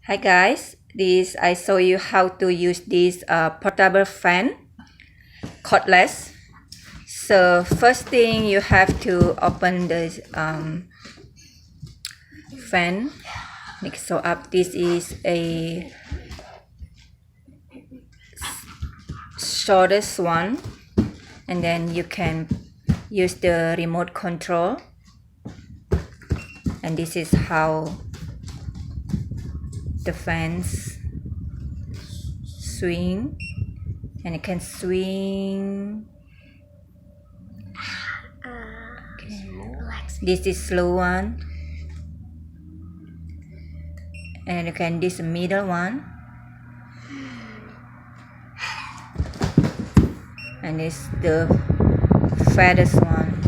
Hi guys, I show you how to use this portable fan, cordless. So first thing you have to open the fan. So up this is a shortest one, and then you can use the remote control, and this is how the fans swing, and it can swing. Okay. This is slow one, and you can this middle one, and this the fattest one.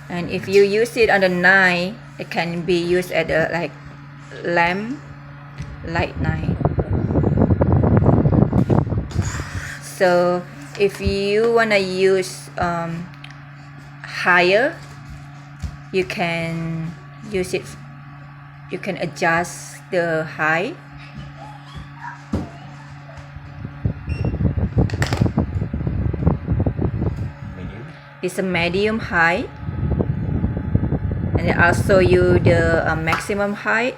And if you use it on the night, it can be used at a like lamp light night. So if you wanna use higher, you can use it. You can adjust the height. Medium. It's a medium height, and then I'll show you the maximum height.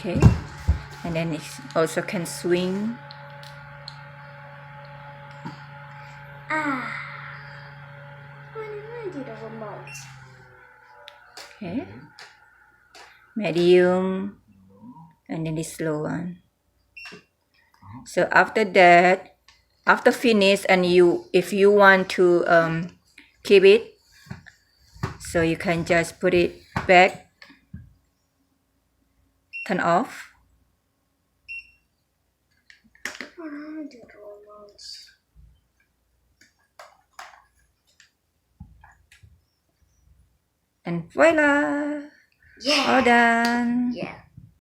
Okay, and then it also can swing. I do the remote. Okay, medium, and then the slow one. So after that, after finish, and if you want to keep it, so you can just put it back, turn off. I do the remote. And voila! Yeah. All done. Yeah.